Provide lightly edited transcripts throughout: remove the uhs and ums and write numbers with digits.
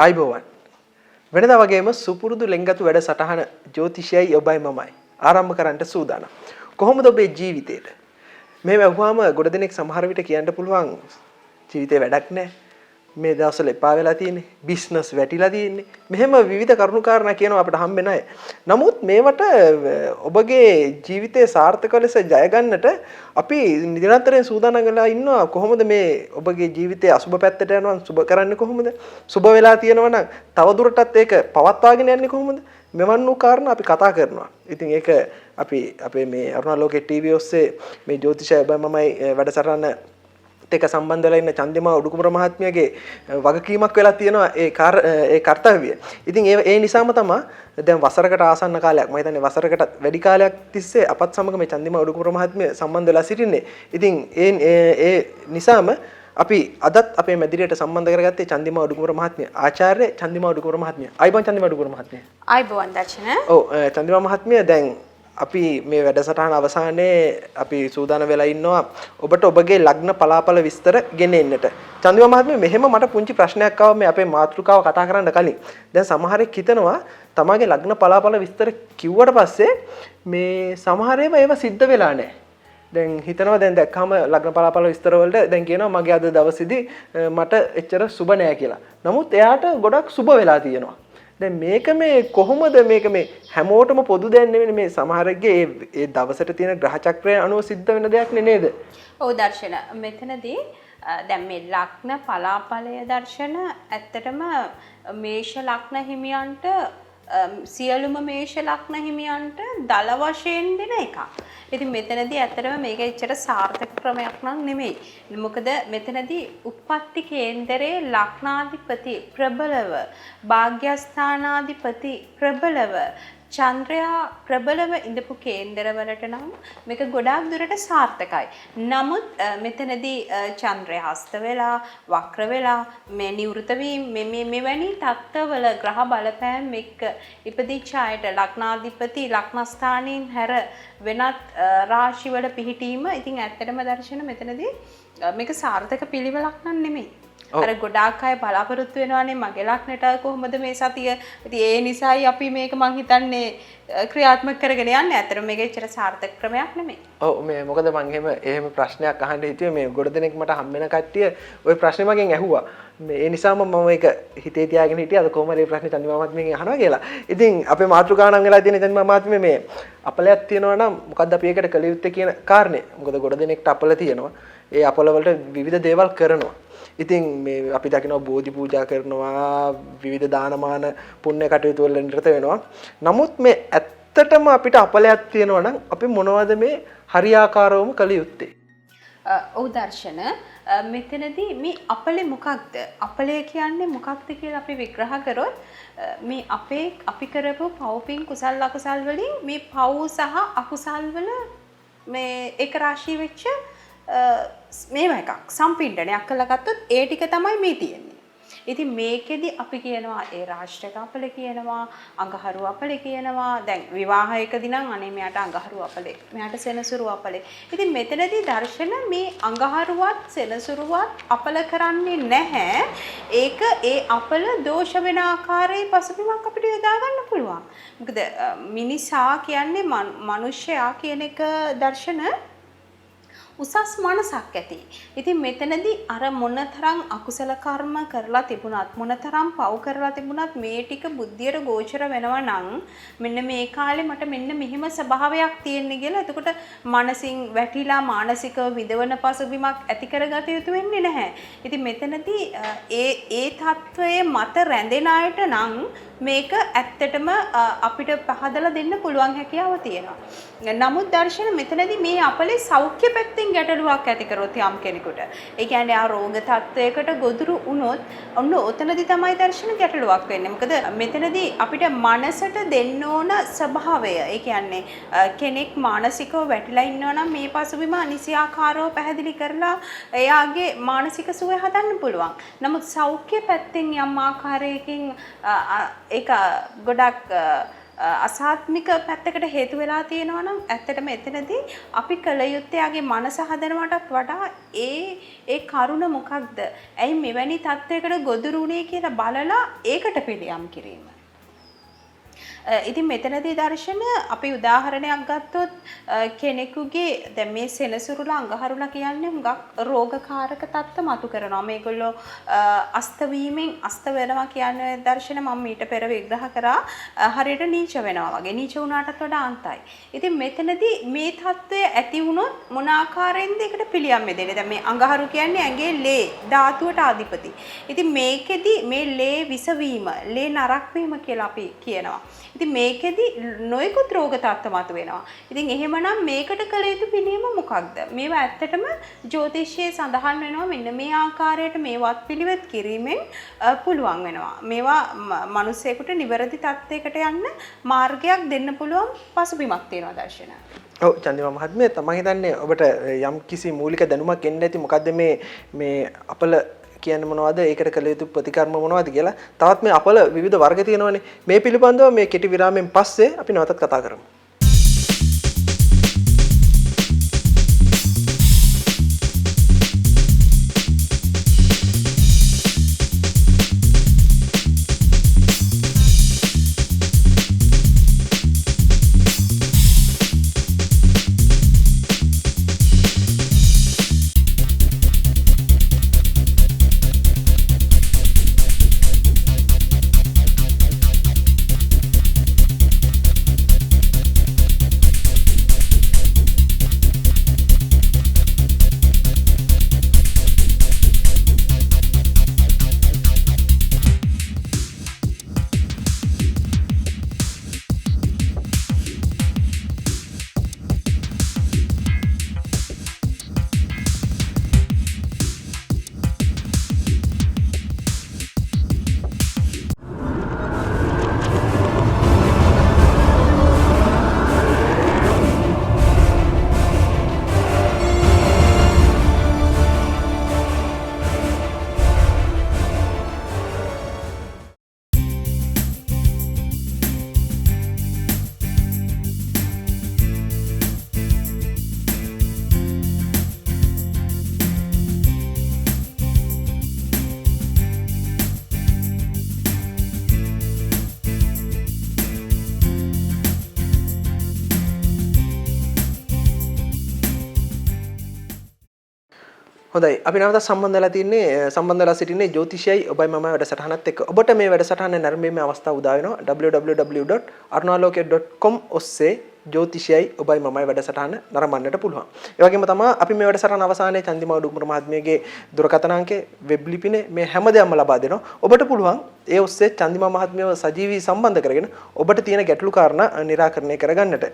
ආයිබෝවන් වෙනදා වගේම සුපුරුදු ලෙන්ගතු වැඩ සටහන ජ්‍යොතිෂයයි ඔබයි මමයි ආරම්භ කරන්නට සූදානම්. කොහොමද ඔබේ ජීවිතේට? මේ වැහුවාම ගොඩ දෙනෙක් සමහර විට කියන්න පුළුවන් ජීවිතේ වැඩක් නැහැ. මේ දවස්වල එපා වෙලා තියෙන්නේ, බිස්නස් වැටිලා තියෙන්නේ. මෙහෙම විවිධ කරුණු කාරණා කියනවා අපිට හම්බෙන අය. නමුත් මේවට ඔබගේ ජීවිතේ සාර්ථක ලෙස ජය ගන්නට අපි නිරන්තරයෙන් සූදානම් වෙලා ඉන්නවා. කොහොමද මේ ඔබගේ ජීවිතේ අසුබ පැත්තට යනවා සුබ කරන්නේ කොහොමද? සුබ වෙලා තියෙනවා නම් තව දුරටත් ඒක පවත්වාගෙන යන්නේ කොහොමද? මෙවන් වූ කාරණා අපි කතා කරනවා. ඉතින් ඒක අපි අපේ මේ අරුණාලෝකේ ටීවී ඔස්සේ මේ ජ්‍යොතිෂය මමයි වැඩසටහන එක සම්බන්ධ වෙලා ඉන්න චන්දිමා උඩුකුමර මහත්මියගේ වගකීමක් වෙලා තියෙනවා ඒ කාර්යය. ඉතින් ඒ නිසාම තමයි දැන් වසරකට ආසන්න කාලයක් මම හිතන්නේ වසරකට වැඩි කාලයක් තිස්සේ අපත් සමග මේ චන්දිමා උඩුකුමර මහත්මිය සම්බන්ධ වෙලා සිටින්නේ. ඉතින් ඒ නිසාම අපි අදත් අපේ මැදිරියට සම්බන්ධ කරගත්තේ චන්දිමා උඩුකුමර මහත්මිය. ආචාර්ය චන්දිමා උඩුකුමර මහත්මිය. ආයිබෝන් චන්දිමා උඩුකුමර මහත්මිය. ආයිබෝන් දර්ශන. ඔව් චන්දිමා මහත්මිය දැන් අපි මේ වැඩසටහන අවසානයේ අපි සූදානම් වෙලා ඉන්නවා ඔබට ඔබගේ ලග්න පලාපල විස්තර ගෙනෙන්නට. චන්දිමා මහත්මිය මෙහෙම මට පුංචි ප්‍රශ්නයක් ආවා මේ අපේ මාතෘකාව කතා කරන්න කලින්. දැන් සමහරෙක් හිතනවා තමගේ ලග්න පලාපල විස්තර කිව්වට පස්සේ මේ සමහර ඒවා සිද්ධ වෙලා නැහැ. දැන් හිතනවා දැන් දැක්කම ලග්න පලාපල විස්තර වලට දැන් කියනවා මගේ අද දවසේදී මට එච්චර සුබ නෑ කියලා. නමුත් එයාට ගොඩක් සුබ වෙලා තියෙනවා. දැන් මේක මේ කොහොමද මේක මේ හැමෝටම පොදු දෙයක් නෙවෙයි මේ සමහරෙක්ගේ ඒ දවසට තියෙන ග්‍රහ චක්‍රය අනුව සිද්ධ වෙන දෙයක් නේද? ඔව් දර්ශන. මෙතනදී දැන් මේ ලග්න පලාපලය දර්ශන ඇත්තටම මේෂ ලග්න හිමියන්ට සියලුම මේෂ ලග්න හිමියන්ට දල වශයෙන් දෙන එකක්. ඉතින් මෙතනදී ඇත්තටම මේක එච්චර සාර්ථක ක්‍රමයක් නම් නෙමෙයි. මොකද මෙතනදී උප්පත්ති කේන්දරයේ ලග්නාධිපති ප්‍රබලව, භාග්‍යස්ථානාධිපති ප්‍රබලව, චන්ද්‍රයා ප්‍රබලව ඉඳපු කේන්දරවලට නම් මේක ගොඩාක් දුරට සාර්ථකයි. නමුත් මෙතනදී චන්ද්‍රය හස්ත වෙලා, වක්‍ර වෙලා, මේ නිවෘත වීම මෙවැනි තත්ත්වවල ග්‍රහ බලපෑම් එක්ක ඉපදිච්ච අයට ලග්නාධිපති ලග්නස්ථානයෙන් හැර වෙනත් රාශිවල පිහිටීම ඉතින් ඇත්තටම දර්ශන මෙතනදී මේක සාර්ථක පිළිවෙලක් නම් නෙමෙයි. අර ගොඩාක් අය බලාපොරොත්තු වෙනවානේ මගේ ලග්නට කොහොමද මේ සතිය. ඉතින් ඒ නිසායි අපි මේක මං හිතන්නේ ක්‍රියාත්මක කරගෙන යන්නේ. ඇත්තටම මේක ඇත්තට සාර්ථක ක්‍රමයක් නෙමෙයි. ඔව් මේ මොකද මං එහෙම ප්‍රශ්නයක් අහන්න හිතුවේ මේ ගොඩ දෙනෙක් මට හම්බෙන කට්ටිය ওই ප්‍රශ්නේ මගෙන් ඇහුවා. මේ ඒ නිසාම මම ඒක හිතේ තියාගෙන හිටියා. අද කොහොමද මේ ප්‍රශ්නේ චන්දිමා මහත්මියගෙන් අහනවා කියලා. ඉතින් අපේ මාතෘකාව නම් වෙලා තියෙන චන්දිමා මහත්මිය මේ අපලයක් තියෙනවා නම් මොකද්ද අපි ඒකට කළ යුත්තේ කියන කාරණේ. මොකද ගොඩ දෙනෙක්ට අපල තියෙනවා. ඒ අපල වලට විවිධ දේවල් කරනවා. ඉතින් මේ අපි දකිනවා බෝධි පූජා කරනවා විවිධ දානමාන පුණ්‍ය කටයුතු වල නිරත වෙනවා. නමුත් මේ ඇත්තටම අපිට අපලයක් තියෙනවා නම් අපි මොනවද මේ හරියාකාරවම කළ යුත්තේ? ඔව් දර්ශන මෙතනදී මේ අපලේ මොකක්ද? අපලය කියන්නේ මොකක්ද කියලා අපි විග්‍රහ කරොත් මේ අපි කරපු පව්පින් කුසල් අකුසල් වලින් මේ පව් සහ අකුසල් වල මේ එක රාශී වෙච්ච මේව එකක් සම්පින්ඩනයක් කළා ගත්තොත් ඒ ටික තමයි මේ තියෙන්නේ. ඉතින් මේකෙදි අපි කියනවා ඒ රාෂ්ට්‍රක අපල කියනවා, අඟහරු අපල කියනවා. දැන් විවාහයකදී නම් අනේ මෙයාට අඟහරු අපලේ, මෙයාට සෙනසුරු අපලේ. ඉතින් මෙතනදී දර්ශන මේ අඟහරුවත් සෙනසුරුවත් අපල කරන්නේ නැහැ. ඒක ඒ අපල දෝෂ වෙන ආකාරයේ පසුබිමක් අපිට යොදා ගන්න පුළුවන්. මොකද මිනිසා කියන්නේ මිනිස්සයා කියන එක දර්ශන උසස් මනසක් ඇති. ඉතින් මෙතනදී අර මොනතරම් අකුසල කර්ම කරලා තිබුණත් මොනතරම් පව් කරලා තිබුණත් මේ ටික බුද්ධියට ගෝචර වෙනවා නම් මෙන්න මේ කාලේ මට මෙන්න මෙහෙම ස්වභාවයක් තියෙන්නේ කියලා එතකොට මනසින් වැටිලා මානසිකව විදවන පසුබිමක් ඇති කරගත යුතු වෙන්නේ නැහැ. ඉතින් මෙතනදී ඒ தত্ত্বයේ මත රැඳෙන අයට නම් මේක ඇත්තටම අපිට පහදලා දෙන්න පුළුවන් හැකියාව තියෙනවා. නමුත් දර්ශන මෙතනදී මේ අපලේ සෞඛ්‍ය පැත්තෙන් ගැටලුවක් ඇති කරොත් යම් කෙනෙකුට ඒ කියන්නේ ආ රෝග තත්ත්වයකට ගොදුරු වුණොත් ඔන්න ඔතනදී තමයි දර්ශන ගැටලුවක් වෙන්නේ. මොකද මෙතනදී අපිට මනසට දෙන්න ඕන ස්වභාවය ඒ කියන්නේ කෙනෙක් මානසිකව වැටිලා ඉන්නවා නම් මේ පසුබිම අනිසියාකාරව පැහැදිලි කරලා එයාගේ මානසික සුවය හදන්න පුළුවන්. නමුත් සෞඛ්‍ය පැත්තෙන් යම් ආකාරයකින් ඒක ගොඩක් අසාත්මික පැත්තකට හේතු වෙලා තියෙනවා නම් ඇත්තටම එතනදී අපි කල යුත්තේ ආගේ මනස හදනවටත් වඩා ඒ කරුණ මොකක්ද? ඇයි මෙවැනි තත්යකට ගොදුරු වුනේ කියලා බලලා ඒකට පිළියම් කිරීම. ඉතින් මෙතනදී දර්ශන අපි උදාහරණයක් ගත්තොත් කෙනෙකුගේ දැන් මේ සෙනසුරුලා අඟහරුලා කියන්නේ හුඟක් රෝගකාරක තත්ත්ව මතු කරනවා. මේගොල්ලෝ අස්ත වීමෙන් අස්ත වෙනවා කියන්නේ දර්ශන මම ඊට පෙර විග්‍රහ කරා හරියට නීච වෙනවා වගේ. නීච වුණාටත් වඩා අන්තයි. ඉතින් මෙතනදී මේ தত্ত্বය ඇති වුණොත් මොන ආකාරයෙන්ද ඒකට පිළියම් දෙන්නේ? දැන් මේ අඟහරු කියන්නේ ඇඟේ ලේ ධාතුවට අධිපති. ඉතින් මේකෙදි මේ ලේ විසවීම, ලේ නරක් වීම කියලා අපි කියනවා. ඉතින් මේකෙදි නොයෙකුත් රෝග තත්ත්ව මතුවෙනවා. ඉතින් එහෙමනම් මේකට කළ යුතු පිළියම මොකක්ද? මේවා ඇත්තටම ජ්‍යොතිෂයේ සඳහන් වෙනවා මෙන්න මේ ආකාරයට මේවත් පිළිවෙත් කිරීමෙන් පුළුවන් වෙනවා. මේවා මිනිසෙකුට නිවැරදි තත්ත්වයකට යන්න මාර්ගයක් දෙන්න පුළුවන් පසුබිමක් තියෙනවා දර්ශන. ඔව් චන්දිමා මහත්මිය තමයි හිතන්නේ ඔබට යම් කිසි මූලික දැනුමක් එන්න ඇති මොකද්ද මේ අපල කියන්නේ මොනවද ඒකට කළ යුතු ප්‍රතිකර්ම මොනවද කියලා. තවත් මේ අපල විවිධ වර්ග තියෙනවානේ. මේ පිළිබඳව මේ කෙටි විරාමයෙන් පස්සේ අපි නැවතත් කතා කරමු. හොඳයි අපි නැවත සම්බන්ධ වෙලා සිටින්නේ ජ්‍යොතිෂයයි ඔබයි මම වැඩසටහනත් එක්ක. ඔබට මේ වැඩසටහන නැරඹීමේ අවස්ථාව උදා වෙනවා www.arunaloke.com ඔස්සේ ජ්‍යොතිෂයයි ඔබයි මමයි වැඩසටහන නරඹන්නට පුළුවන්. ඒ වගේම තමයි අපි මේ වැඩසටහන අවසානයේ චන්දිමා උඩුකුර මහත්මියගේ දුරකථන අංකේ වෙබ් ලිපිනේ මේ හැමදේම ලබා දෙනවා. ඔබට පුළුවන් ඒ ඔස්සේ චන්දිමා මහත්මියව සජීවී සම්බන්ධ කරගෙන ඔබට තියෙන ගැටලු කාරණා නිරාකරණය කරගන්නට.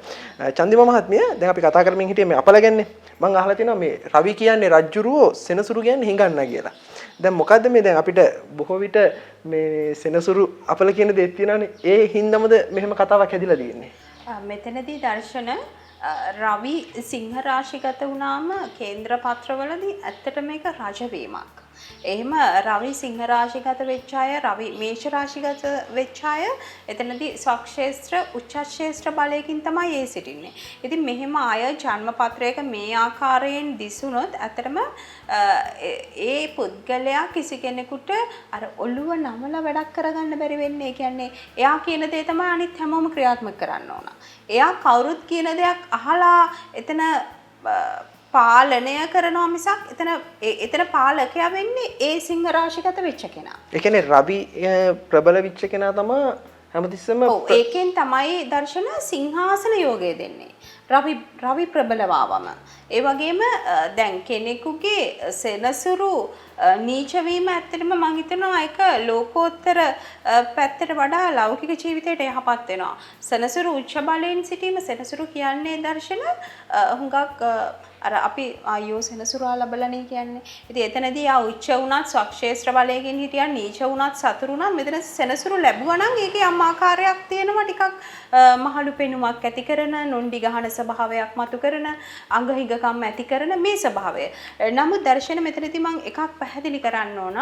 චන්දිමා මහත්මිය දැන් අපි කතා කරමින් හිටියේ මේ අපල ගැන්නේ. මම අහලා තියෙනවා මේ රවි කියන්නේ රජ්ජුරුවෝ සෙනසුරු කියන්නේ හිඟන්නා කියලා. දැන් මොකද්ද මේ දැන් අපිට බොහෝ විට මේ සෙනසුරු අපල කියන දේ තියෙනවානේ. ඒ හින්දාමද මෙහෙම කතාවක් හැදිලා තියෙන්නේ. මෙතනදී දර්ශන රවි සිංහ රාශිගත වුණාම කේන්ද්‍ර පත්‍රවලදී ඇත්තට මේක රජවීමක්. එහෙම රවි සිංහ රාශිගත වෙච්ච අය, රවි මේෂ රාශිගත වෙච්ච අය එතනදී ස්වක්ෂේත්‍ර උච්චක්ෂේත්‍ර බලයකින් තමයි ඒ සිටින්නේ. ඉතින් මෙහෙම අය ජන්ම පත්‍රයක මේ ආකාරයෙන් දිසුනොත් ඇත්තටම ඒ පුද්ගලයා කිසි කෙනෙකුට අර ඔළුව නමලා වැඩක් කරගන්න බැරි වෙන්නේ. ඒ කියන්නේ එයා කියන දේ තමයි අනිත් හැමෝම ක්‍රියාත්මක කරන්න ඕන. එයා කවුරුත් කියන දෙයක් අහලා එතන පාලනය කරනවා මිසක් එතන පාලකයා වෙන්නේ ඒ සිංහ රාශිගත වෙච්ච කෙනා. ඒ කියන්නේ රවි ප්‍රබල වෙච්ච කෙනා තමයි හැමතිස්සෙම ඒකෙන් තමයි දර්ශන සිංහාසන යෝගය දෙන්නේ. රවි ප්‍රබලවවම. ඒ වගේම දැන් කෙනෙකුගේ සෙනසුරු නීච වීම ඇත්තටම මම හිතනවා ඒක ලෝකෝත්තර පැත්තට වඩා ලෞකික ජීවිතයට යහපත් වෙනවා. සෙනසුරු උච්ච බලයෙන් සිටීම සෙනසුරු කියන්නේ දර්ශන හුඟක් අර අපි ආයෝ සෙනසුරා ලැබලානේ කියන්නේ. ඉතින් එතනදී ආ උච්ච වුණත් ස්වක්ෂේත්‍ර බලයෙන් හිටියා නීච වුණත් සතුරු වුණත් මෙතන සෙනසුරු ලැබුවා නම් ඒකේ යම් ආකාරයක් තියෙනවා ටිකක් මහලු පෙනුමක් ඇති කරන නොන්ඩි ගහන ස්වභාවයක් මතු කරන අංගහිගකම් ඇති කරන මේ ස්වභාවය. නමුත් දර්ශන මෙතනදී මම එකක් පැහැදිලි කරන්න ඕන.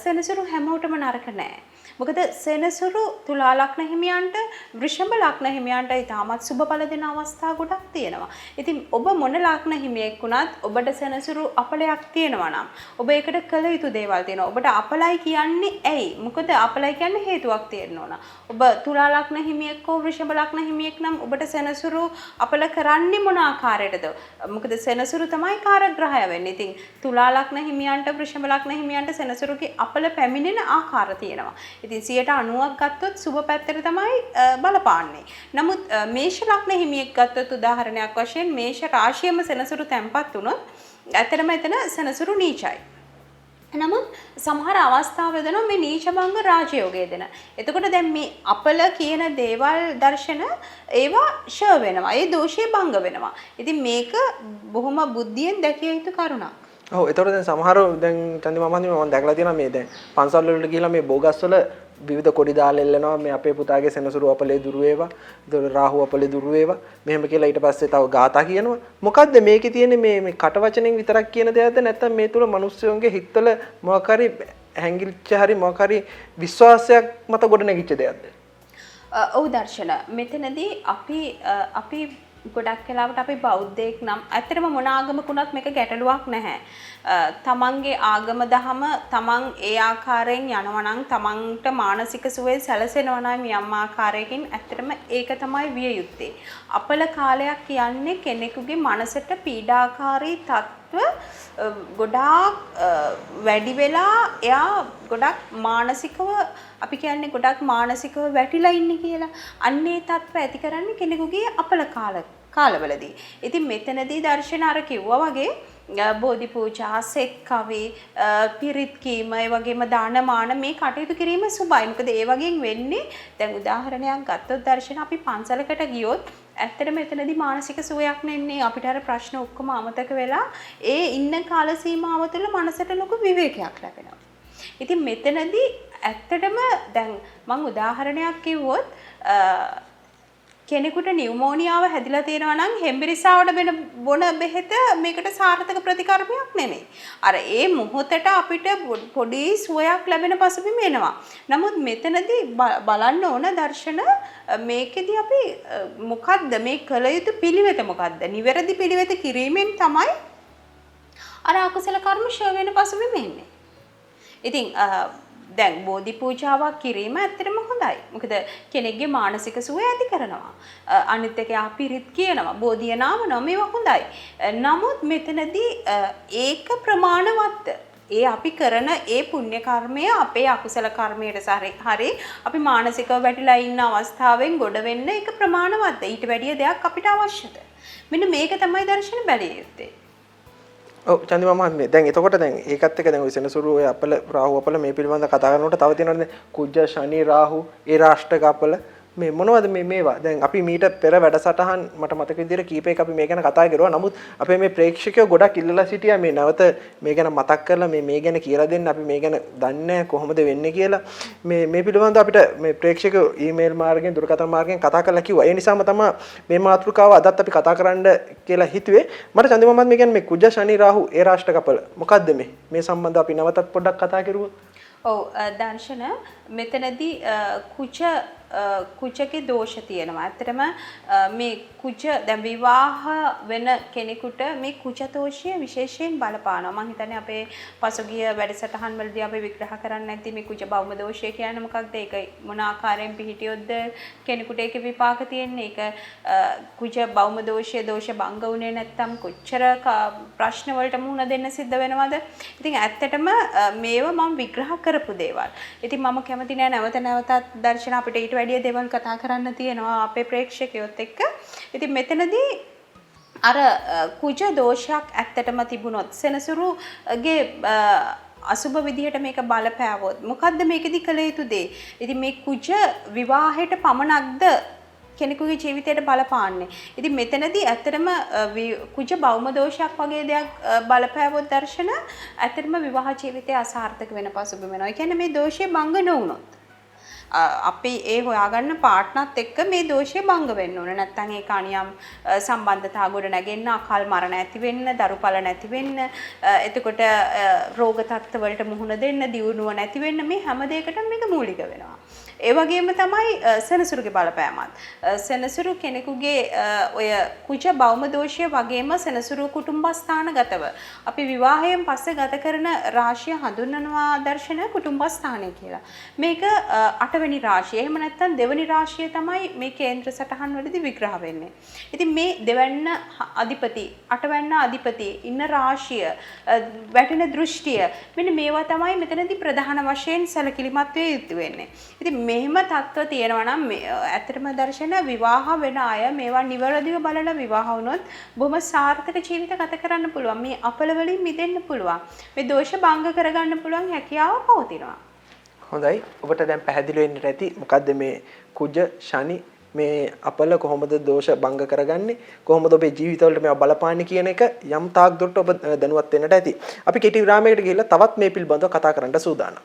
සෙනසුරු හැමෝටම නරක නෑ. මොකද සෙනසුරු තුලා ලග්න හිමියන්ට වෘෂභ ලග්න හිමියන්ට ඊටමත් සුබ බල දෙන අවස්ථා ගොඩක් තියෙනවා. ඉතින් ඔබ මොන ලග්න හිමියෙක් වුණත් ඔබට සෙනසුරු අපලයක් තියෙනවා නම් ඔබ ඒකට කළ යුතු දේවල් තියෙනවා. ඔබට අපලයි කියන්නේ ඇයි? මොකද අපලයි කියන්නේ හේතුවක් තියෙන්න ඕන. ඔබ තුලා ලග්න හිමියෙක් හෝ වෘෂභ ලග්න හිමියෙක් නම් ඔබට සෙනසුරු අපල කරන්නේ මොන ආකාරයටද? මොකද සෙනසුරු තමයි කාරග්‍රහය වෙන්නේ. ඉතින් තුලා ලග්න හිමියන්ට වෘෂභ ලග්න හිමියන්ට සෙනසුරුගේ අපල පැමිණෙන ආකාර තියෙනවා. ඉතින් 90%ක් ගත්තොත් සුබ පැත්තට තමයි බලපාන්නේ. නමුත් මේෂ ලග්න හිමියෙක් ගත්තොත් උදාහරණයක් වශයෙන් මේෂ රාශියම සෙනසුරු තැම්පත් වුණොත් ඇත්තටම එතන සෙනසුරු නීචයි. නමුත් සමහර අවස්ථාවල මේ නීච භංග රාජයෝගය දෙන. එතකොට දැන් මේ අපල කියන දේවල් දර්ශන ඒවා ෂ වෙනවා. ඒ දෝෂය භංග වෙනවා. ඉතින් මේක බොහොම බුද්ධියෙන් දැකිය යුතු කරුණක්. ඔව් ඒතකොට දැන් සමහර දැන් චන්දි මමන්දි මම දැකලා තියෙනවා මේ දැන් පන්සල් වලට ගිහලා මේ බෝගස් වල විවිධ කොඩි දාලා එල්ලනවා මේ අපේ පුතාගේ සෙනසුරු අපලේ දුරු වේවා ඒතකොට රාහු අපලේ දුරු වේවා මෙහෙම කියලා ඊට පස්සේ තව ගාථා කියනවා මොකද්ද මේකේ තියෙන්නේ මේ කට වචනෙන් විතරක් කියන දෙයක්ද නැත්නම් මේ තුල මිනිස්සුන්ගේ හිතවල මොකක් හරි හැංගිච්ච හරි මොකක් හරි විශ්වාසයක් මත ගොඩ නැගිච්ච දෙයක්ද ඔව් දර්ශන මෙතනදී අපි ගොඩක් වෙලාවට අපි බෞද්ධයෙක් නම් ඇත්තටම මොන ආගමකුණත් මේක ගැටලුවක් නැහැ. තමන්ගේ ආගම දහම තමන් ඒ ආකාරයෙන් යනවා නම් තමන්ට මානසික සුවය සැලසෙනවා නම් යම් ආකාරයකින් ඇත්තටම ඒක තමයි විය යුත්තේ. අපල කාලයක් කියන්නේ කෙනෙකුගේ මනසට පීඩාකාරී තත්ත්ව ගොඩාක් වැඩි වෙලා එයා ගොඩක් මානසිකව අපි කියන්නේ ගොඩක් මානසිකව වැටිලා ඉන්නේ කියලා. අන්නේ තත්ත්ව ඇති කරන්නේ කෙනෙකුගේ අපල කාලවලදී. ඉතින් මෙතනදී දර්ශන අර කිව්වා වගේ බෝධි පූජා, සෙත් කවි, පිරිත් කීම, ඒ වගේම දානමාන මේ කටයුතු කිරීම සුබයි. මොකද ඒ වගේන් වෙන්නේ දැන් උදාහරණයක් ගත්තොත් දර්ශන අපි පන්සලකට ගියොත් ඇත්තටම එතනදී මානසික සුවයක් නෙන්නේ අපිට අර ප්‍රශ්න ඔක්කොම අමතක වෙලා ඒ ඉන්න කාල සීමාව තුළ මනසට ලොකු විවේකයක් ලැබෙනවා. ඉතින් මෙතනදී ඇත්තටම දැන් මම උදාහරණයක් කිව්වොත් කෙනෙකුට නියුමෝනියාව හැදිලා තියෙනවා නම් හෙම්බිරිස්සාවට බොන බෙහෙත මේකට සාර්ථක ප්‍රතිකර්මයක් නෙමෙයි. අර ඒ මොහොතට අපිට පොඩි සුවයක් ලැබෙන පසුබිම එනවා. නමුත් මෙතනදී බලන්න ඕන දර්ශන මේකෙදී අපි මොකද්ද මේ කළ යුතු පිළිවෙත මොකද්ද? නිවැරදි පිළිවෙත කිරීමෙන් තමයි අර අකුසල කර්ම ෂය වෙන පසුබිම එන්නේ. ඉතින් දැන් බෝධි පූජාවක් කිරීම ඇත්තටම හොඳයි. මොකද කෙනෙක්ගේ මානසික සුවය ඇති කරනවා. අනිත් එක අපිරිත් කියනවා. බෝධිය නාමනවා මේවා හොඳයි. නමුත් මෙතනදී ඒක ප්‍රමාණවත්ද? ඒ අපි කරන ඒ පුණ්‍ය කර්මය අපේ අකුසල කර්මයට හරි අපි මානසිකව වැටිලා ඉන්න අවස්ථාවෙන් ගොඩ වෙන්න ඒක ප්‍රමාණවත්ද? ඊට වැඩිය දෙයක් අපිට අවශ්‍යද? මෙන්න මේක තමයි දර්ශන බැලිය යුත්තේ. ඔව් චන්දි මම දැන් එතකොට දැන් ඒකත් එක්ක දැන් ඔය සෙනසුරු ඔය අපල රාහු අපල මේ පිළිබඳව කතා කරනකොට තව තියෙනවනේ කුජ ශනි රාහු ඒ රාෂ්ටක අපල මේ මොනවද මේවා දැන් අපි මීට පෙර වැඩසටහන් මට මතක විදිහට කීපයක අපි මේ ගැන කතා කරුවා. නමුත් අපේ මේ ප්‍රේක්ෂකයෝ ගොඩක් ඉල්ලලා සිටියා මේ නැවත මේ ගැන මතක් කරලා මේ ගැන කියලා දෙන්න. අපි මේ ගැන දන්නේ කොහොමද වෙන්නේ කියලා මේ පිළිබඳව අපිට මේ ප්‍රේක්ෂකයෝ ඊමේල් මාර්ගයෙන් දුරකථන මාර්ගයෙන් කතා කරලා කිව්වා. ඒ නිසාම තමයි මේ මාතෘකාව අදත් අපි කතා කරන්න කියලා හිතුවේ. මට චන්දි මහත්මයා මේ කියන්නේ මේ කුජ ශනි රාහු ඒ රාෂ්ටක අපල මොකද්ද මේ සම්බන්ධව අපි නැවතත් පොඩ්ඩක් කතා කරුවා. ඔව් දර්ශන මෙතනදී කුජගේ දෝෂ තියෙනවා. ඇත්තටම මේ කුජ දැන් විවාහ වෙන කෙනෙකුට මේ කුජ දෝෂය විශේෂයෙන් බලපානවා. මම හිතන්නේ අපේ පසුගිය වැඩසටහන් වලදී අපි විග්‍රහ කරන්න නැති මේ කුජ බෞම දෝෂය කියන්නේ මොකක්ද? ඒක මොන ආකාරයෙන් පිහිටියොත්ද කෙනෙකුට ඒකේ විපාක තියෙන්නේ? ඒක කුජ බෞම දෝෂය දෝෂ භංග වුණේ නැත්නම් කොච්චර ප්‍රශ්න වලට මුහුණ දෙන්න සිද්ධ වෙනවද? ඉතින් ඇත්තටම මේව මම විග්‍රහ කරපු දේවල්. ඉතින් මම කැමති නෑ නැවතත් දර්ශන අපිට ඊට වැඩිය දේවල් කතා කරන්න තියෙනවා අපේ ප්‍රේක්ෂකයොත් එක්ක. ඉතින් මෙතනදී අර කුජ දෝෂයක් ඇත්තටම තිබුණොත් සෙනසුරුගේ අසුබ විදිහට මේක බලපෑවොත් මොකද්ද මේකෙදි කළ යුතු දේ? ඉතින් මේ කුජ විවාහයට පමණක්ද කෙනෙකුගේ ජීවිතයට බලපාන්නේ? ඉතින් මෙතනදී ඇත්තටම කුජ බෞම දෝෂයක් වගේ දෙයක් බලපෑවොත් දර්ශන ඇත්තටම විවාහ ජීවිතය අසාර්ථක වෙන පසුබිම වෙනවා. ඒ කියන්නේ මේ දෝෂය භංග නොවුනොත් අපි ඒ හොයාගන්න පාර්ට්නර්ත් එක්ක මේ දෝෂය භංග වෙන්න ඕන. නැත්නම් ඒක අනියම් සම්බන්ධතා ගොඩ නැගෙන්න, අකල් මරණ ඇති වෙන්න, දරුපල නැති වෙන්න, එතකොට රෝග තත්ත්ව වලට මුහුණ දෙන්න, දියුණුව නැති වෙන්න මේ හැම දෙයකටම මේක මූලික වෙනවා. ඒ වගේම තමයි සෙනසුරුගේ බලපෑමත්. සෙනසුරු කෙනෙකුගේ ඔය කුජ බෞම දෝෂය වගේම සෙනසුරු කුටුම්බස්ථානගතව අපි විවාහයෙන් පස්සේ ගත කරන රාශිය හඳුන්වනවා දර්ශන කුටුම්බස්ථානය කියලා. මේක 8 වෙනි රාශිය. එහෙම නැත්නම් දෙවෙනි රාශිය තමයි මේ කේන්ද්‍ර සටහන් වලදී විග්‍රහ වෙන්නේ. ඉතින් මේ දෙවැන්න අධිපති, 8 වැන්න අධිපති ඉන්න රාශිය, වැටෙන දෘෂ්ටිය මෙන්න මේවා තමයි මෙතනදී ප්‍රධාන වශයෙන් සැලකිලිමත් වේ යුතු වෙන්නේ. ඉතින් මෙහෙම තත්ත්ව තියෙනවා නම් ඇත්තටම දර්ශන විවාහ වෙන අය මේවා නිවැරදිව බලලා විවාහ වුණොත් බොහොම සාර්ථක ජීවිත ගත කරන්න පුළුවන්. මේ අපල වලින් මිදෙන්න පුළුවන්. මේ දෝෂ භංග කරගන්න පුළුවන් හැකියාව පවතිනවා. හොඳයි. ඔබට දැන් පැහැදිලි වෙන්නට ඇති මොකද්ද මේ කුජ ශනි මේ අපල කොහොමද දෝෂ භංග කරගන්නේ, කොහොමද ඔබේ ජීවිතවලට මේවා බලපාන්නේ කියන එක යම් තාක් දුරට ඔබ දැනුවත් වෙන්නට ඇති. අපි කෙටි විරාමයකට ගිහිල්ලා තවත් මේ පිළිබඳව කතා කරන්න සූදානම්.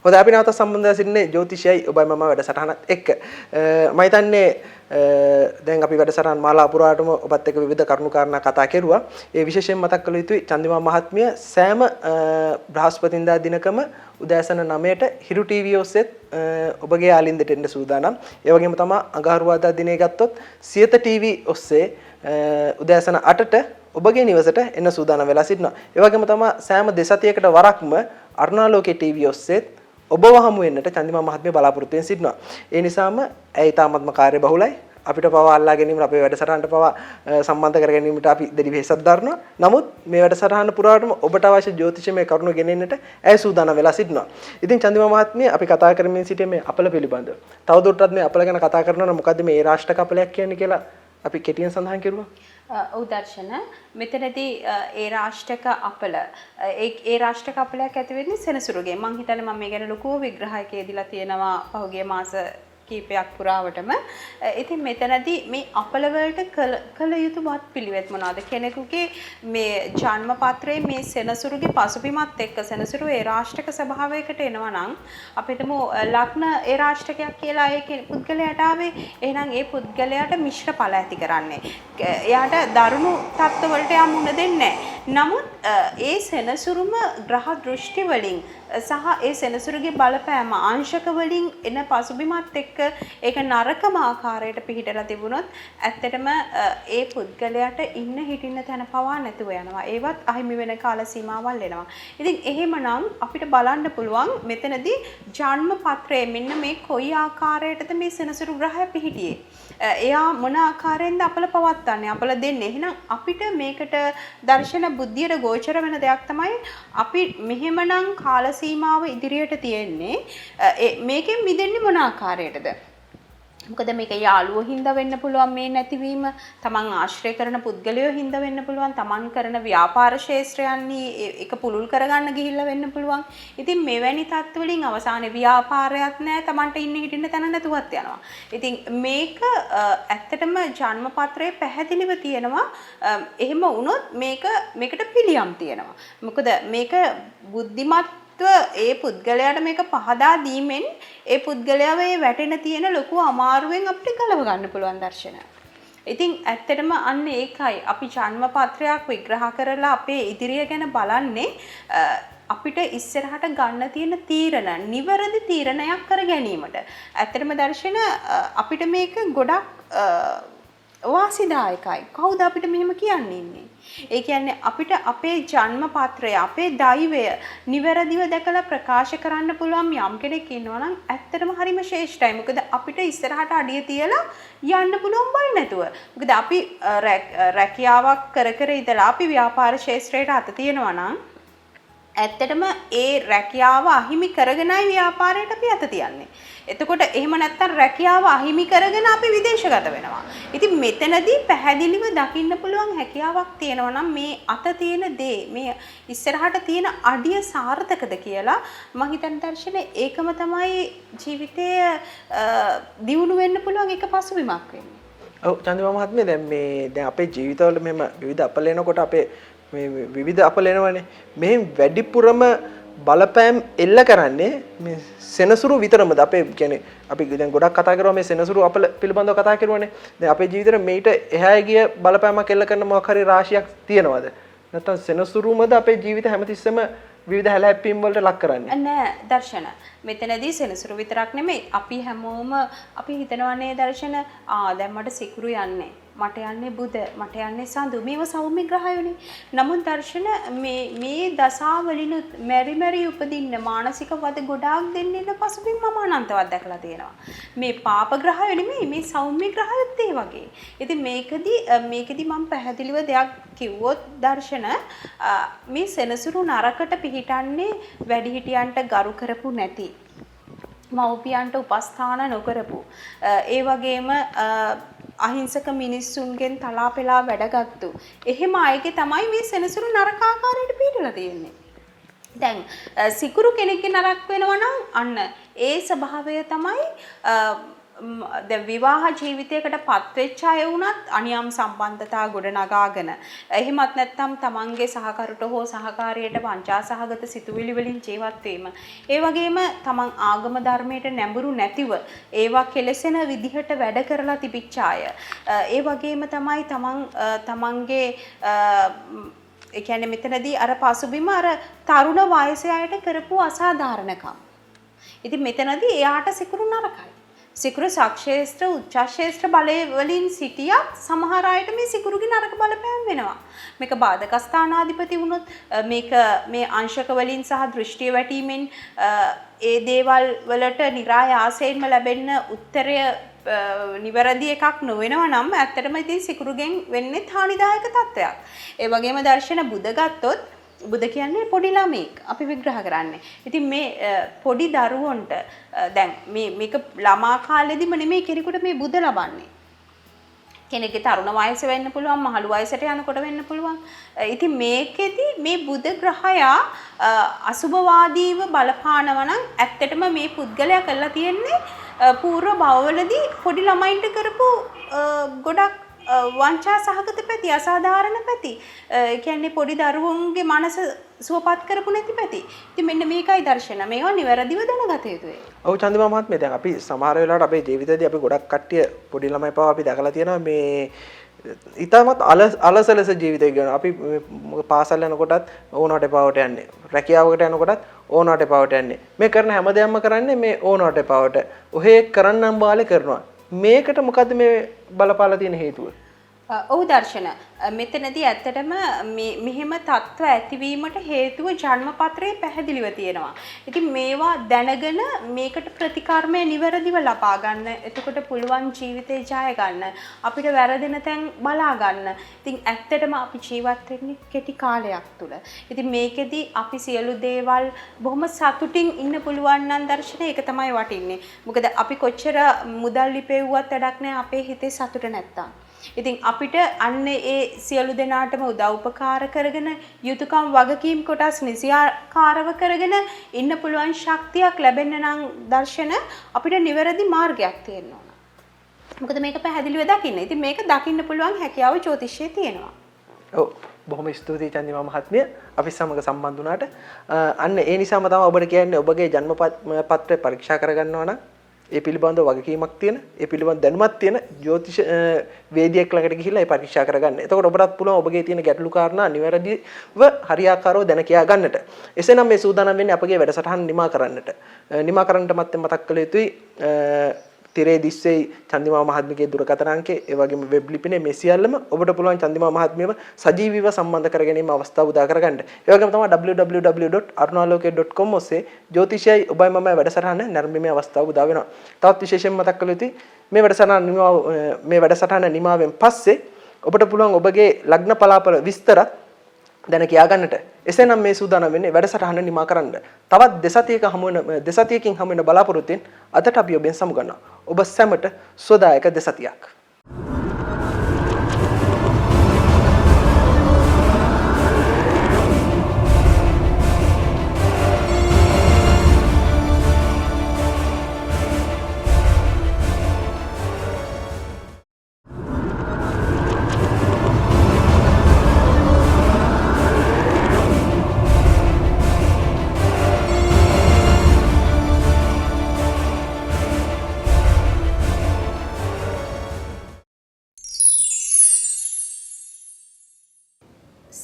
හොඳයි අපි නැවත සම්බන්ධව සිටින්නේ ජ්‍යොතිෂයයි ඔබයි මම වැඩසටහනත් එක්ක. මම හිතන්නේ දැන් අපි වැඩසටහන් මාලා පුරාටම ඔබත් එක්ක විවිධ කරුණු කාරණා කතා කෙරුවා. ඒ විශේෂයෙන් මතක් කළ යුතුයි චන්දිමා මහත්මිය සෑම බ්‍රහස්පතින්දා දිනකම උදෑසන 9ට හිරු ටීවී ඔස්සේ ඔබගේ යාළින්දට එන්න සූදානම්. ඒ වගේම තමයි අඟහරුවාදා දිනේ ගත්තොත් සියත ටීවී ඔස්සේ උදෑසන 8ට ඔබගේ නිවසට එන්න සූදානම් වෙලා සිටිනවා. ඒ වගේම තමයි සෑම දෙසතියකට වරක්ම අරුණාලෝකේ ටීවී ඔස්සේ ඔබව හමු වෙන්නට චන්දිමා මහත්මිය බලාපොරොත්තු වෙමින් සිටිනවා. ඒ නිසාම ඇයි තාමත්ම කාර්යබහුලයි. අපිට පවා අල්ලා ගැනීමට අපේ වැඩසටහනට පවා සම්බන්ධ කර ගැනීමට අපි දෙවි වෙහෙසක් දරනවා. නමුත් මේ වැඩසටහන පුරාවටම ඔබට අවශ්‍ය ජ්‍යොතිෂමය කරුණු ගෙනෙන්නට ඇය සූදානම් වෙලා සිටිනවා. ඉතින් චන්දිමා මහත්මිය අපි කතා කරමින් සිටියේ මේ අපල පිළිබඳව. තවදුරටත් මේ අපල ගැන කතා කරනවා නම් මොකද්ද මේ රාෂ්ට්‍ර කපලයක් කියන්නේ කියලා අපි කෙටියෙන් සඳහන් කරුවා. ඔව් දර්ශන මෙතනදී ඒ රාෂ්ට්‍රක අපල ඒ රාෂ්ට්‍රක අපලයක් ඇති වෙන්නේ සෙනසුරුගෙන්. මම හිතන්නේ මම මේ ගැන ලොකු විග්‍රහයක් දීලා තියෙනවා පහුගිය මාස කීපයක් පුරාවටම. ඉතින් මෙතනදී මේ අපල වලට කළ යුතු වත් පිළිවෙත් මොනවාද? කෙනෙකුගේ මේ ජන්ම පත්‍රයේ මේ සෙනසුරුගේ පසුබිමත් එක්ක සෙනසුරු ඒ රාෂ්ට්‍රක ස්වභාවයකට එනවා නම් අපිටම ලග්න ඒ රාෂ්ට්‍රකයක් කියලා ඒ පුද්ගලයාට ආවේ. එහෙනම් ඒ පුද්ගලයාට මිශ්‍ර ඵල ඇති කරන්නේ. එයාට දරුණු තත්ත්ව වලට යම් මුණ දෙන්නේ නැහැ. නමුත් ඒ සෙනසුරුම ග්‍රහ දෘෂ්ටි වලින් සහ ඒ සෙනසුරුගේ බලපෑම අංශක වලින් එන පසුබිමත් එක්ක ඒක නරකම ආකාරයට පිහිටලා තිබුණොත් ඇත්තටම ඒ පුද්ගලයාට ඉන්න හිටින්න තැන පවා නැතුව යනවා. ඒවත් අහිමි වෙන කාල සීමාවල් එනවා. ඉතින් එහෙමනම් අපිට බලන්න පුළුවන් මෙතනදී ජන්ම පත්‍රයේ මෙන්න මේ කොයි ආකාරයටද මේ සෙනසුරු ග්‍රහය පිහිටියේ. එයා මොන ආකාරයෙන්ද අපල පවත්වන්නේ අපල දෙන්නේ. එහෙනම් අපිට මේකට දර්ශන බුද්ධියට ගෝචර වෙන දෙයක් තමයි අපි මෙහෙමනම් කාල සීමාව ඉදිරියට තියෙන්නේ මේකෙන් මිදෙන්නේ මොන ආකාරයටද? මොකද මේක යාළුවෝ හින්දා වෙන්න පුළුවන් මේ නැතිවීම, තමන් ආශ්‍රය කරන පුද්ගලයෝ හින්දා වෙන්න පුළුවන්, තමන් කරන ව්‍යාපාර ශාස්ත්‍රයන්හි ඒක පුළුල් කරගන්න ගිහිල්ලා වෙන්න පුළුවන්. ඉතින් මෙවැනි තත්ත්වවලින් අවසානයේ ව්‍යාපාරයක් නැහැ, තමන්ට ඉන්න හිටින්න තැන නැතුවත් යනවා. ඉතින් මේක ඇත්තටම ජන්ම පත්‍රයේ පැහැදිලිව තියෙනවා. එහෙම වුණොත් මේකට පිළියම් තියෙනවා. මොකද මේක බුද්ධිමත් ඒ පුද්ගලයාට මේක පහදා දීමෙන් ඒ පුද්ගලයාව ඒ වැටෙන තියෙන ලොකු අමාරුවෙන් අපිට ගලව ගන්න පුළුවන් දර්ශන. ඉතින් ඇත්තටම අන්න ඒකයි අපි ජන්ම පත්‍රයක් විග්‍රහ කරලා අපේ ඉදිරිය ගැන බලන්නේ අපිට ඉස්සරහට ගන්න තියෙන තීරණ නිවැරදි තීරණයක් කර ගැනීමට. ඇත්තටම දර්ශන අපිට මේක ගොඩක් වාසිදායකයි. කවුද අපිට මෙහෙම කියන්නේ ඉන්නේ? ඒ කියන්නේ අපිට අපේ ජන්ම පත්‍රය, අපේ දෛවය නිවැරදිව දැකලා ප්‍රකාශ කරන්න පුළුවන් යම් කෙනෙක් ඉන්නවා නම් ඇත්තටම හරිම ශ්‍රේෂ්ඨයි. මොකද අපිට ඉස්සරහට අඩිය තියලා යන්න පුළුවන් බය නැතුව. මොකද අපි රැකියාවක් කර ඉඳලා අපි ව්‍යාපාර ශාස්ත්‍රයට අත තියනවා නම් ඇත්තටම ඒ රැකියාව අහිමි කරගෙනයි ව්‍යාපාරයට අපි අත තියන්නේ. එතකොට එහෙම නැත්තම් රැකියාව අහිමි කරගෙන අපි විදේශගත වෙනවා. ඉතින් මෙතනදී පැහැදිලිව දකින්න පුළුවන් හැකියාවක් තියෙනවා නම් මේ අත තියෙන දේ, මේ ඉස්සරහට තියෙන අඩිය සාර්ථකද කියලා මම හිතන දර්ශනේ ඒකම තමයි ජීවිතයේ දියුණු වෙන්න පුළුවන් එක පසුබිමක් වෙන්නේ. ඔව් චන්දිමා මහත්මිය දැන් අපේ ජීවිතවල මෙහෙම විවිධ අපල එනකොට අපේ මේ විවිධ අපල එනවනේ. මෙහෙන් වැඩිපුරම බලපෑම් එල්ල කරන්නේ මේ සෙනසුරු විතරමද? අපේ කියන්නේ අපි දැන් ගොඩක් කතා කරනවා මේ සෙනසුරු අපල පිළිබඳව කතා කරුවානේ. දැන් අපේ ජීවිතේ මේට එහා ගිය බලපෑමක් එල්ල කරන මොකක් හරි රාශියක් තියෙනවද? නැත්නම් සෙනසුරුමද අපේ ජීවිත හැමතිස්සෙම විවිධ හැලහැප්පීම් වලට ලක් කරන්නේ? නෑ දර්ශන. මෙතනදී සෙනසුරු විතරක් නෙමෙයි. අපි හැමෝම අපි හිතනවානේ දර්ශන දැන් මට සිකුරු යන්නේ. මට යන්නේ බුද, මට යන්නේ සඳු. මේව සෞම්‍ය ග්‍රහයෝනේ. නමුත් දර්ශන මේ දසාවලිනුත් මෙරි උපදින්න මානසික වද ගොඩාක් දෙන්න ඉන්න පසුබිම් මම අනන්තවත් දැකලා තියෙනවා. මේ පාප ග්‍රහයෝ නෙමෙයි, මේ සෞම්‍ය ග්‍රහයොත් ඒ වගේ. ඉතින් මේකෙදි මම පැහැදිලිව දෙයක් කිව්වොත් දර්ශන මේ සෙනසුරු නරකට පිහිටන්නේ වැඩිහිටියන්ට ගරු කරපු නැති, මව්පියන්ට උපස්ථාන නොකරපු, ඒ වගේම අහිංසක මිනිස්සුන්ගෙන් තලාපෙලා වැඩගත්තු එහෙම අයගේ තමයි මේ සෙනසුරු නරක ආකාරයට පිටලා තියෙන්නේ. දැන් සිකුරු කෙනෙක්ගේ නරක වෙනවා නම් අන්න ඒ ස්වභාවය තමයි දැන් විවාහ ජීවිතයකට පත්වෙච්ච අය වුණත් අනියම් සම්බන්ධතා ගොඩනගාගෙන එහෙමත් නැත්නම් තමන්ගේ සහකරුට හෝ සහකාරියට වංචා සහගත සිතුවිලි වලින් ජීවත් වීම, ඒ වගේම තමන් ආගම ධර්මයට නැඹුරු නැතිව ඒවා කෙලසෙන විදිහට වැඩ කරලා තිබිච්ච අය, ඒ වගේම තමයි තමන්ගේ ඒ කියන්නේ මෙතනදී අර පසුබිම අර තරුණ වයසේ අයට කරපු අසාධාරණකම්. ඉතින් මෙතනදී එයාට සිකුරු නරකයි. සිකුරු සක්ෂේත්‍ර උච්චාශේත්‍ර බලය වලින් සිටියත් සමහර අයට මේ සිකුරුගේ නරක බලපෑම් වෙනවා. මේක බාධක ස්ථානාධිපති වුණොත් මේක මේ අංශක වලින් සහ දෘෂ්ටිය වැටීමෙන් ඒ දේවල් වලට નિરાයාසයෙන්ම ලැබෙන උත්තරය නිවැරදි එකක් නොවෙනවා නම් ඇත්තටම ඉතින් සිකුරුගෙන් වෙන්නේ හානිදායක තත්ත්වයක්. ඒ වගේම දර්ශන බුද ගත්තොත් බුද කියන්නේ පොඩි ළමෙක් අපි විග්‍රහ කරන්නේ. ඉතින් මේ පොඩි දරුවන්ට දැන් මේක ළමා කාලෙදිම නෙමෙයි කෙනෙකුට මේ බුද ලබන්නේ. කෙනෙක්ගේ තරුණ වයසේ වෙන්න පුළුවන්, මහලු වයසට යනකොට වෙන්න පුළුවන්. ඉතින් මේකෙදි මේ බුද ග්‍රහයා අසුභවාදීව බලපානවා නම් ඇත්තටම මේ පුද්ගලයා කරලා තියෙන්නේ පූර්ව භවවලදී පොඩි ළමයින්ට කරපු ගොඩක් වංචා සහගත පැති, අසාධාරණ පැති, ඒ කියන්නේ පොඩි දරුවන්ගේ මනස සුවපත් කරපු නැති පැති. ඉතින් මෙන්න මේකයි දර්ශන. මේවා නිවැරදිව දැනගත යුතුයි. ඔව් චන්දිමා මහත්මිය, දැන් අපි සමහර වෙලාවට අපේ ජීවිතේදී අපි ගොඩක් කට්ටිය පොඩි ළමයි පවා අපි දැකලා තියෙනවා මේ ඊටමත් අලසලස ජීවිතය ගෙන අපි පාසල් යනකොටත් ඕනවට එපාවට යන්නේ, රැකියාවකට යනකොටත් ඕනවට එපාවට යන්නේ, මේ කරන හැම දෙයක්ම කරන්නේ මේ ඕනවට එපාවට ඔහේ කරන්නම් වාලේ කරනවා. මේකට මොකද්ද මේ බලපාලා තියෙන හේතුව? ඔව් දර්ශන මෙතනදී ඇත්තටම මෙහෙම තත්ත්ව ඇතිවීමට හේතුව ජන්මපත්‍රයේ පැහැදිලිව තියෙනවා. ඉතින් මේවා දැනගෙන මේකට ප්‍රතිකර්මය නිවැරදිව ලබා ගන්න. එතකොට පුළුවන් ජීවිතේ ජය ගන්න. අපිට වැරදෙන තැන් බලා ගන්න. ඉතින් ඇත්තටම අපි ජීවත් වෙන්නේ කෙටි කාලයක් තුල. ඉතින් මේකෙදි අපි සියලු දේවල් බොහොම සතුටින් ඉන්න පුළුවන් නම් දර්ශන ඒක තමයි වටින්නේ. මොකද අපි කොච්චර මුදල් ලිපෙව්වත් වැඩක් නැහැ අපේ හිතේ සතුට නැත්තම්. ඉතින් අපිට අන්න ඒ සියලු දෙනාටම උදව් උපකාර කරගෙන යුතුයකම් වගකීම් කොටස් නිසියාකාරව කරගෙන ඉන්න පුළුවන් ශක්තියක් ලැබෙන්න නම් දර්ශන අපිට නිවැරදි මාර්ගයක් තියෙන්න ඕන. මොකද මේක පැහැදිලිව දකින්න. ඉතින් මේක දකින්න පුළුවන් හැකියාව ජ්‍යොතිෂයේ තියෙනවා. ඔව් බොහොම ස්තුතියි චන්දිමා මහත්මිය අපි සමග සම්බන්ධ වුණාට. අන්න ඒ නිසාම තමයි ඔබට කියන්නේ ඔබගේ ජන්ම පත්‍රය පරීක්ෂා කරගන්නවා නම් ඒ පිළිබඳව වගකීමක් තියෙන, ඒ පිළිබඳ දැනුමක් තියෙන ජ්‍යොතිෂ වේදිකයෙක් ළඟට ගිහිල්ලා ඒ පරීක්ෂා කරගන්න. එතකොට ඔබටත් පුළුවන් ඔබගේ තියෙන ගැටලු කාරණා නිවැරදිව හරියාකාරව දැන කියා ගන්නට. එසේනම් මේ සූදානම් වෙන්නේ අපගේ වැඩසටහන නිමා කරන්නට. නිමා කරන්නට මතක් කළ යුතුයි තිරේ දිස්සේ චන්දිමා මහත්මියගේ දුරකථන අංකය ඒ වගේම වෙබ් ලිපිනේ මේ සියල්ලම ඔබට පුළුවන් චන්දිමා මහත්මියව සජීවීව සම්බන්ධ කර ගැනීම අවස්ථාව උදා කරගන්න. ඒ වගේම තමයි www.arunaloke.com ඔස්සේ ජ්‍යොතිෂයයි ඔබයි මමයි වැඩසටහන නැරඹීමේ අවස්ථාව උදා වෙනවා. තවත් විශේෂයෙන් මතක් කළ යුතුයි මේ වැඩසටහන නිමාවෙන් පස්සේ ඔබට පුළුවන් ඔබගේ ලග්න පලාපල විස්තර දැන කියා ගන්නට. එසේනම් මේ සූදානම් වෙන්නේ වැඩසටහන නිමා කරන්න. තවත් දෙසතියකින් හමු වෙන බලාපොරොත්තුෙන් අදට අපි ඔබෙන් සමුගන්නවා. ඔබ සැමට සුවදායක දෙසතියක්.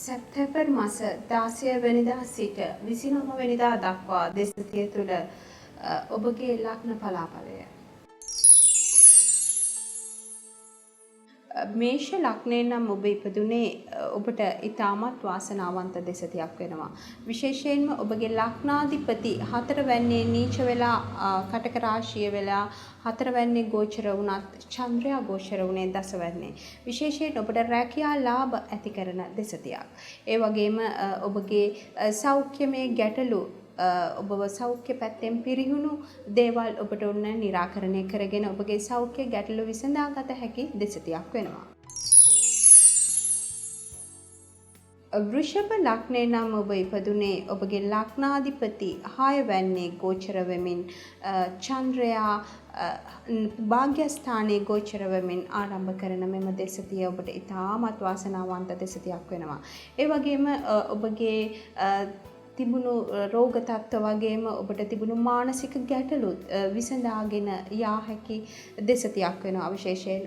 සැප්තැම්බර් මාස 16 වෙනිදා සිට 29 වෙනිදා දක්වා දෙසතිය තුළ ඔබගේ ලග්න පලාපලය. මේෂ ලග්නයෙන් නම් ඔබ ඉපදුනේ ඔබට ඉතාමත් වාසනාවන්ත දෙසතියක් වෙනවා. විශේෂයෙන්ම ඔබගේ ලග්නාධිපති 4 වැන්නේ නීච වෙලා කටක රාශිය වෙලා 4 වැන්නේ ගෝචර වුණත් චන්ද්‍රයා ගෝචර වුණේ දස වැන්නේ. විශේෂයෙන් ඔබට රැකියා ලාභ ඇති කරන දෙසතියක්. ඒ වගේම ඔබගේ සෞඛ්‍යමය ගැටලු ඔබව සෞඛ්‍ය පැත්තෙන් පිරිහුණු දේවල් ඔබට ඔන්න निराකරණය කරගෙන ඔබගේ සෞඛ්‍ය ගැටලු විසඳාගත හැකි දෙසතියක් වෙනවා. වෘෂභ ලග්නේ නම් ඔබ ඉපදුනේ ඔබගේ ලග්නාධිපති 6 වැන්නේ ගෝචර වෙමින් චන්ද්‍රයා භාග්‍යස්ථානයේ ගෝචර වෙමින් ආරම්භ කරන මෙම දෙසතිය ඔබට ඉතාමත් වාසනාවන්ත දෙසතියක් වෙනවා. ඒ වගේම ඔබගේ තිබුණු රෝග තත්ත්ව වගේම ඔබට තිබුණු මානසික ගැටලු විසඳාගෙන යා හැකි දෙසතියක් වෙනවා. විශේෂයෙන්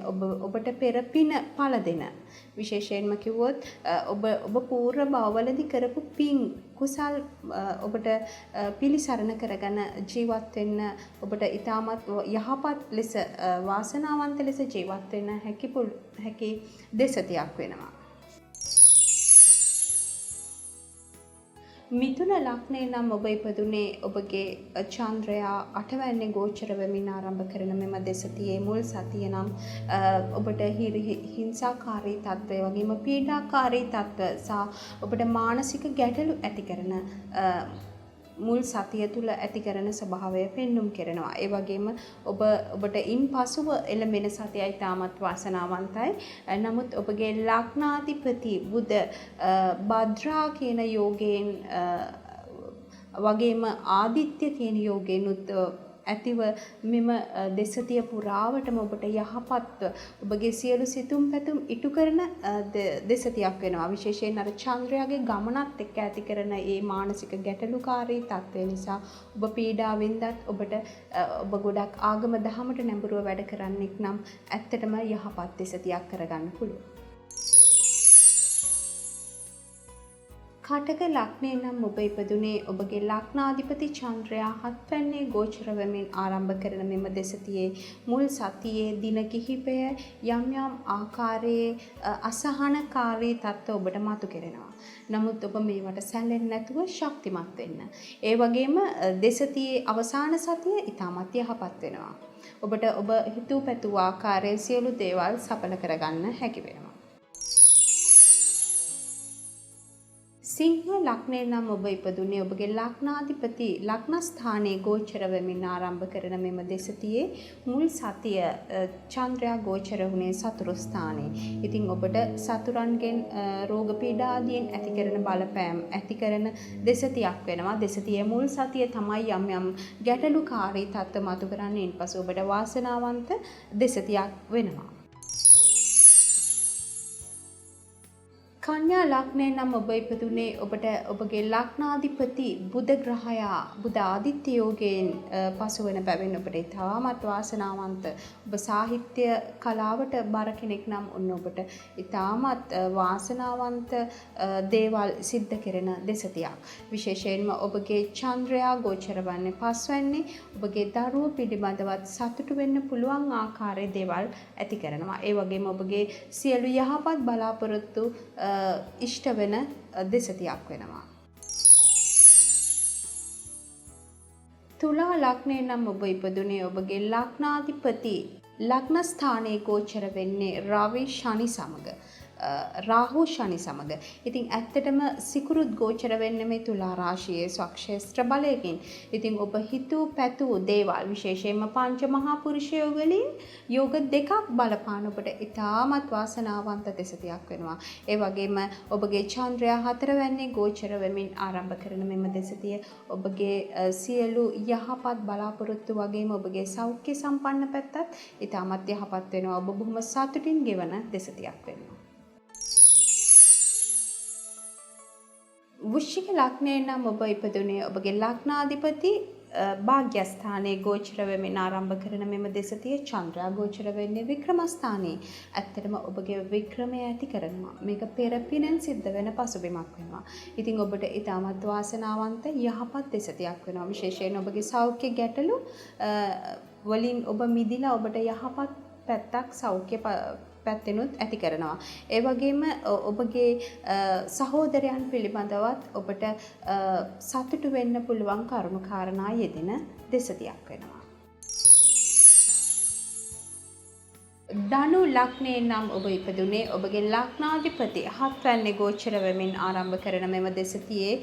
ඔබට පෙර පින පළ දෙන විශේෂයෙන්ම කිව්වොත් ඔබ පූර්ව භවවලදී කරපු පින් කුසල් ඔබට පිළිසරණ කරගෙන ජීවත් වෙන්න ඔබට ඊටමත් යහපත් ලෙස වාසනාවන්ත ලෙස ජීවත් වෙන්න හැකි දෙසතියක් වෙනවා. මිථුන ලග්නේ නම් ඔබ ඉපදුනේ ඔබගේ චන්ද්‍රයා 8 වැන්නේ ගෝචර වෙමින් ආරම්භ කරන මෙම දෙසතියේ මුල් සතිය නම් ඔබට හිංසාකාරී තත්ත්වය වගේම පීඩාකාරී තත්ත්ව සහ ඔබට මානසික ගැටලු ඇති කරන මුල් සතිය තුල ඇති කරන ස්වභාවය පෙන්눔 කරනවා. ඒ වගේම ඔබට ඉන් පසුව එළඹෙන සතියයි තාමත් වාසනාවන්තයි. නමුත් ඔබගේ ලග්නාධිපති බුධ භද්‍රා කියන යෝගයෙන් වගේම ආදිත්‍ය කියන යෝගයෙන්ුත් ඇතිව මෙම දෙසතිය පුරාවටම ඔබට යහපත් ඔබගේ සියලු සිතුම් පැතුම් ඉටු කරන දෙසතියක් වෙනවා. විශේෂයෙන් අර චන්ද්‍රයාගේ ගමනත් එක්ක ඇති කරන මේ මානසික ගැටලුකාරී තත්ත්වය නිසා ඔබ පීඩා වින්දත් ඔබ ගොඩක් ආගම දහමට නැඹුරුව වැඩ කරන්නෙක් නම් ඇත්තටම යහපත් දෙසතියක් කරගන්න පුළුවන්. කටක ලග්නය නම් ඔබ ඉපදුනේ ඔබගේ ලග්නාධිපති චන්ද්‍රයා 7 වැන්නේ ගෝචර වෙමින් ආරම්භ කරන මෙම දෙසතියේ මුල් සතියේ දින කිහිපය යම් යම් ආකාරයේ අසහනකාරී තත්ත්ව ඔබට මතු කෙරෙනවා. නමුත් ඔබ මේවට සැලෙන්නේ නැතුව ශක්තිමත් වෙන්න. ඒ වගේම දෙසතියේ අවසාන සතිය ඉතාමත් යහපත් වෙනවා. ඔබට ඔබ හිතූ පැතූ ආකාරයේ සියලු දේවල් සඵල කරගන්න හැකි වෙනවා. සිංහ ලග්නය නම් ඔබ ඉපදුනේ ඔබගේ ලග්නාධිපති ලග්නස්ථානයේ ගෝචර වෙමින් ආරම්භ කරන මෙම දෙසතියේ මුල් සතිය චන්ද්‍රයා ගෝචර වුණේ සතුරු ස්ථානයේ. ඉතින් ඔබට සතුරන්ගෙන් රෝග පීඩා ආදියෙන් ඇති කරන බලපෑම් ඇති කරන දෙසතියක් වෙනවා. දෙසතියේ මුල් සතිය තමයි යම් යම් ගැටලුකාරී තත්ත්ව මතු කරන්නේ. ඉන්පසු ඔබට වාසනාවන්ත දෙසතියක් වෙනවා. කන්‍යා ලග්නය නම් ඔබ ඉපදුනේ ඔබට ඔබගේ ලග්නාධිපති බුධ ග්‍රහයා බුධ ආදිත්‍ය යෝගයෙන් පසු වෙන බැවින් ඔබට ඉතාමත් වාසනාවන්ත ඔබ සාහිත්‍ය කලාවට බර කෙනෙක් නම් ඔන්න ඔබට ඉතාමත් වාසනාවන්ත දේවල් සිද්ධ කෙරෙන දෙසතියක්. විශේෂයෙන්ම ඔබගේ චන්ද්‍රයා ගෝචර වන්නේ පස්වැන්නේ ඔබගේ දරුවෝ පිළිබඳවත් සතුටු වෙන්න පුළුවන් ආකාරයේ දේවල් ඇති කරනවා. ඒ වගේම ඔබගේ සියලු යහපත් බලාපොරොත්තු ඉෂ්ට වෙන දෙසතියක් වෙනවා. තුලා ලග්නය නම් ඔබ ඉපදුනේ ඔබගේ ලග්නාධිපති ලග්නස්ථානයේ ගෝචර වෙන්නේ රවි ශනි සමග. රාහු ශනි සමග. ඉතින් ඇත්තටම සිකුරුත් ගෝචර වෙන්නේ මේ තුලා රාශියේ ස්වක්ෂේත්‍ර බලයකින්. ඉතින් ඔබ හිතූ පැතූ දේවල් විශේෂයෙන්ම පංච මහා පුරුෂයෝ වලින් යෝග දෙකක් බලපාන ඔබට ඉතාමත් වාසනාවන්ත දෙසතියක් වෙනවා. ඒ වගේම ඔබගේ චන්ද්‍රයා 4 වැන්නේ ගෝචර වෙමින් ආරම්භ කරන මෙම දෙසතිය ඔබගේ සියලු යහපත් බලාපොරොත්තු වගේම ඔබගේ සෞඛ්‍ය සම්පන්න පැත්තත් ඉතාමත් යහපත් වෙනවා. ඔබ බොහොම සතුටින් ගෙවන දෙසතියක් වෙනවා. වෘශ්චික ලග්නය නම් ඔබ ඉපදුනේ ඔබගේ ලග්නාධිපති භාග්‍යස්ථානයේ ගෝචර වෙමින් ආරම්භ කරන මෙම දෙසතියේ චන්ද්‍රයා ගෝචර වෙන්නේ වික්‍රමස්ථානයේ. ඇත්තටම ඔබගේ වික්‍රමය ඇති කරනවා. මේක පෙරපිනෙන් සිද්ධ වෙන පසුබිමක් වෙනවා. ඉතින් ඔබට ඉතාමත් වාසනාවන්ත යහපත් දෙසතියක් වෙනවා. විශේෂයෙන් ඔබගේ සෞඛ්‍ය ගැටලු වලින් ඔබ මිදිලා ඔබට යහපත් පැත්තක් සෞඛ්‍ය පැත්තෙනුත් ඇති කරනවා. ඒ වගේම ඔබගේ සහෝදරයන් පිළිබඳවත් ඔබට සතුටු වෙන්න පුළුවන් කරුණු කාරණා යෙදෙන දෙසතියක් වෙනවා. ධනු ලග්නය නම් ඔබ ඉපදුනේ ඔබගේ ලග්නාධිපති 7 වැන්නේ ගෝචර වෙමින් ආරම්භ කරන මෙම දෙසතියේ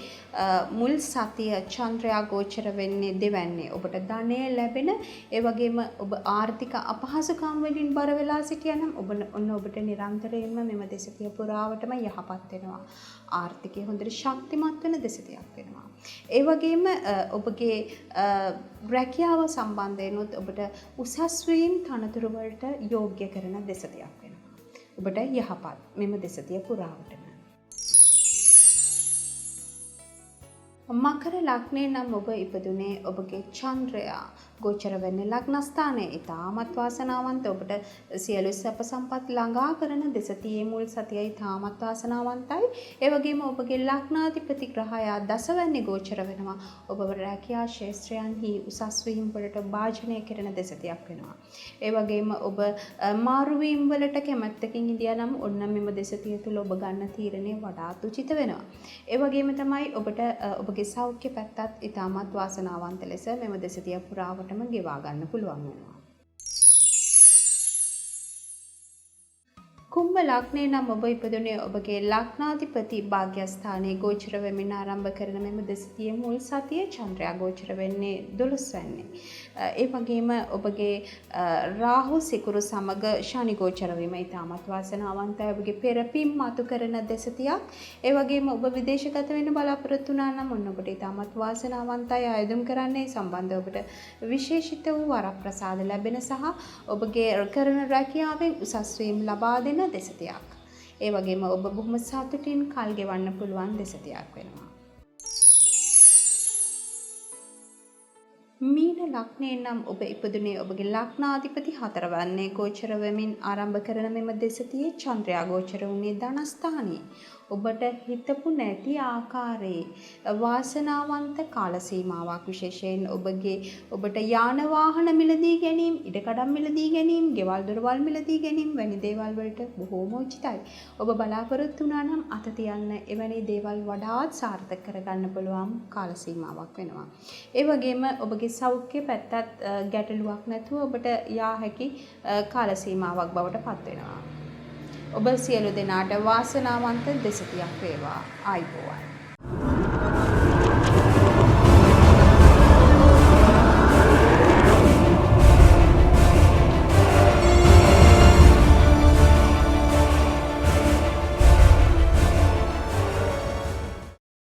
මුල් සතිය චන්ද්‍රයා ගෝචර වෙන්නේ දෙවැන්නේ. ඔබට ධනය ලැබෙන ඒ වගේම ඔබ ආර්ථික අපහසුකම් වලින් බර වෙලා සිටියනම් ඔන්න ඔබට නිරන්තරයෙන්ම මෙම දෙසතිය පුරාවටම යහපත් වෙනවා. ආර්ථිකය හොඳට ශක්තිමත් වෙන දෙසතියක් වෙනවා. ඒ වගේම ඔබගේ රැකියාව සම්බන්ධයෙන්ුත් ඔබට උසස් වීම් තනතුරු වලට යෝග්‍ය කරන දෙසතියක් වෙනවා. ඔබට යහපත් මෙම දෙසතිය පුරාවටම. මකර ලග්නය නම් ඔබ ඉපදුනේ ඔබගේ චන්ද්‍රයා ගෝචර වෙන්නේ ලග්නස්ථානයේ. ඉතාමත් වාසනාවන්ත ඔබට සියලු සැප සම්පත් ළඟා කරන දෙසතියේ මුල් සතිය ඉතාමත් වාසනාවන්තයි. ඒ වගේම ඔබගේ ලග්නාධිපති ග්‍රහයා දසවැන්නේ ගෝචර වෙනවා. ඔබ රැකියා ක්ෂේත්‍රයන්හි උසස් වීම් වලට භාජනය කරන දෙසතියක් වෙනවා. ඒ වගේම ඔබ මාරු වීම් වලට කැමැත්තකින් ඉඳියා නම් ඔන්න මෙම දෙසතිය තුල ඔබ ගන්න තීරණය වඩාත් උචිත වෙනවා. ඒ වගේම තමයි ඔබට ඔබගේ සෞඛ්‍ය පැත්තත් ඉතාමත් වාසනාවන්ත ලෙස මෙම දෙසතිය පුරාවටම ගෙවා ගන්න පුළුවන් වෙනවා. කුම්භ ලග්නය නම් ඔබ ඉපදුනේ ඔබගේ ලග්නාධිපති භාග්‍යස්ථානයේ ගෝචර වෙමින් ආරම්භ කරන මෙම දෙසතියේ මුල් සතියේ චන්ද්‍රයා ගෝචර වෙන්නේ 12 වැන්නේ. ඒ වගේම ඔබගේ රාහු සිකුරු සමග ශනි ගෝචර වීම ඉතාමත් වාසනාවන්තයි. ඔබගේ පෙරපින් මතු කරන දෙසතියක්. ඒ වගේම ඔබ විදේශගත වෙන්න බලාපොරොත්තු වුණා නම් ඔන්න ඔබට ඉතාමත් වාසනාවන්තයි. ආයුධම් කරන්නේ සම්බන්ධ ඔබට විශේෂිත වූ වරප්‍රසාද ලැබෙන සහ ඔබගේ කරන රැකියාවෙන් උසස් වීම් ලබා දෙන දෙසතියක්. ඒ වගේම ඔබ බොහොම සතුටින් කල් ගෙවන්න පුළුවන් දෙසතියක් වෙනවා. මීන ලග්නය නම් ඔබ ඉපදුනේ ඔබගේ ලග්නාධිපති 4 වන්නේ ගෝචර වෙමින් ආරම්භ කරන මෙම දෙසතියේ චන්ද්‍රයා ගෝචර වුණේ ධනස්ථානයේ. ඔබට හිතපු නැති ආකාරයේ වාසනාවන්ත කාල සීමාවක් විශේෂයෙන් ඔබට යාන වාහන මිලදී ගැනීම, ඉඩකඩම් මිලදී ගැනීම, ගෙවල් දොරවල් මිලදී ගැනීම වැනි දේවල් වලට බොහෝම උචිතයි. ඔබ බලාපොරොත්තු වුණා නම් අත තියන්න එවැනි දේවල් වඩාත් සාර්ථක කරගන්න පුළුවන් කාල සීමාවක් වෙනවා. ඒ වගේම ඔබගේ සෞඛ්‍ය පැත්තත් ගැටලුවක් නැතුව ඔබට යා හැකි කාල සීමාවක් බවට පත් වෙනවා. ඔබ සියලු දෙනාට වාසනාවන්ත දෙසතියක් වේවා. ආයුබෝවන්.